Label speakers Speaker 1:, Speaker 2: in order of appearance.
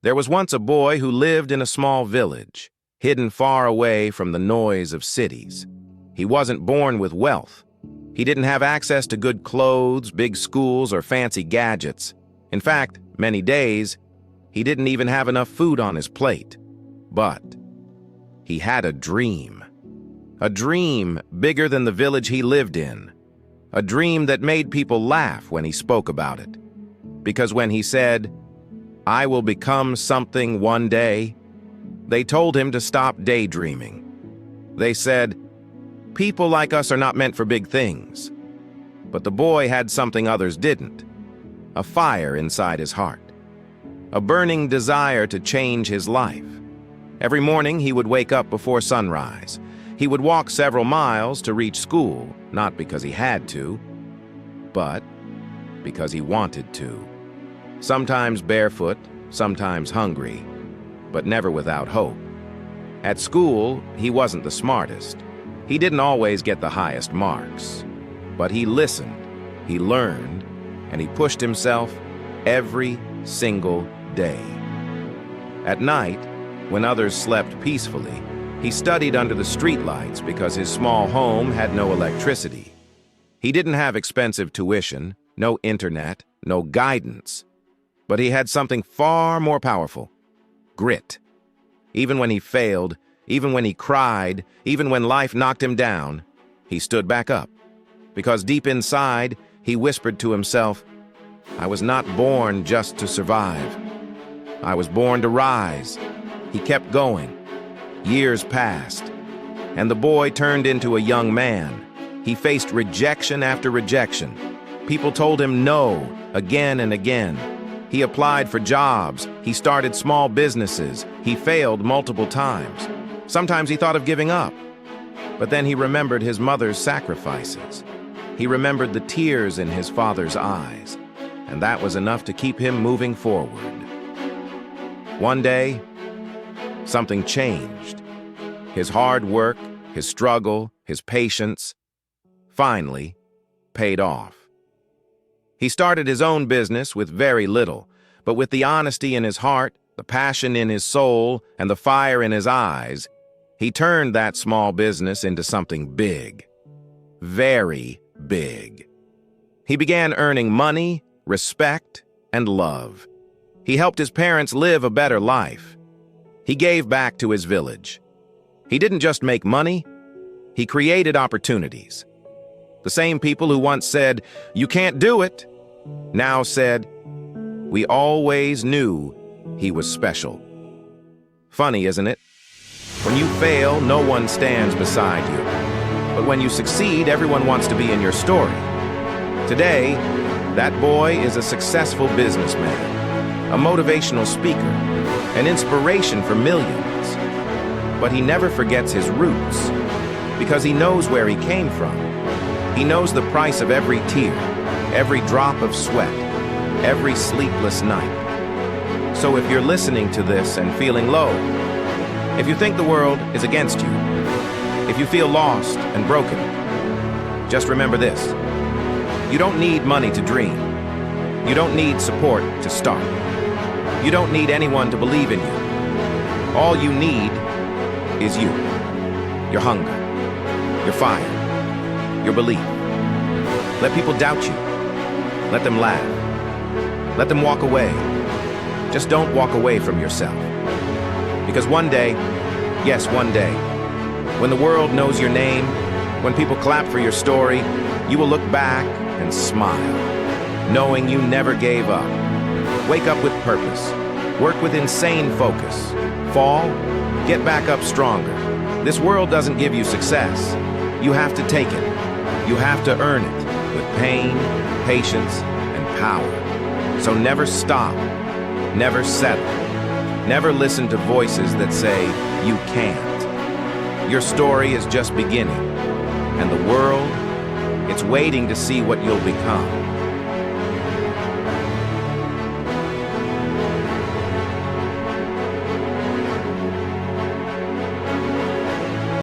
Speaker 1: There was once a boy who lived in a small village, hidden far away from the noise of cities. He wasn't born with wealth. He didn't have access to good clothes, big schools, or fancy gadgets. In fact, many days, he didn't even have enough food on his plate. But he had a dream. A dream bigger than the village he lived in. A dream that made people laugh when he spoke about it. Because when he said, "I will become something one day," they told him to stop daydreaming. They said, "People like us are not meant for big things." But the boy had something others didn't. A fire inside his heart. A burning desire to change his life. Every morning he would wake up before sunrise. He would walk several miles to reach school, not because he had to, but because he wanted to. Sometimes barefoot, sometimes hungry, but never without hope. At school, he wasn't the smartest. He didn't always get the highest marks. But he listened, he learned, and he pushed himself every single day. At night, when others slept peacefully, he studied under the streetlights because his small home had no electricity. He didn't have expensive tuition, no internet, no guidance. But he had something far more powerful: grit. Even when he failed, even when he cried, even when life knocked him down, he stood back up. Because deep inside, he whispered to himself, "I was not born just to survive. I was born to rise." He kept going. Years passed, and the boy turned into a young man. He faced rejection after rejection. People told him no again and again. He applied for jobs. He started small businesses. He failed multiple times. Sometimes he thought of giving up. But then he remembered his mother's sacrifices. He remembered the tears in his father's eyes. And that was enough to keep him moving forward. One day, something changed. His hard work, his struggle, his patience, finally paid off. He started his own business with very little, but with the honesty in his heart, the passion in his soul, and the fire in his eyes, he turned that small business into something big. Very big. He began earning money, respect, and love. He helped his parents live a better life. He gave back to his village. He didn't just make money, he created opportunities. The same people who once said, "You can't do it," now said, "We always knew he was special." Funny, isn't it? When you fail, no one stands beside you. But when you succeed, everyone wants to be in your story. Today, that boy is a successful businessman, a motivational speaker, an inspiration for millions. But he never forgets his roots, because he knows where he came from. He knows the price of every tear, every drop of sweat, every sleepless night. So if you're listening to this and feeling low, if you think the world is against you, if you feel lost and broken, just remember this: you don't need money to dream. You don't need support to start. You don't need anyone to believe in you. All you need is you, your hunger, your fire, your belief. Let people doubt you. Let them laugh. Let them walk away. Just don't walk away from yourself. Because one day, yes, one day, when the world knows your name, when people clap for your story, you will look back and smile, knowing you never gave up. Wake up with purpose. Work with insane focus. Fall, get back up stronger. This world doesn't give you success. You have to take it. You have to earn it with pain, patience, and power. So never stop. Never settle. Never listen to voices that say you can't. Your story is just beginning, and the world, it's waiting to see what you'll become.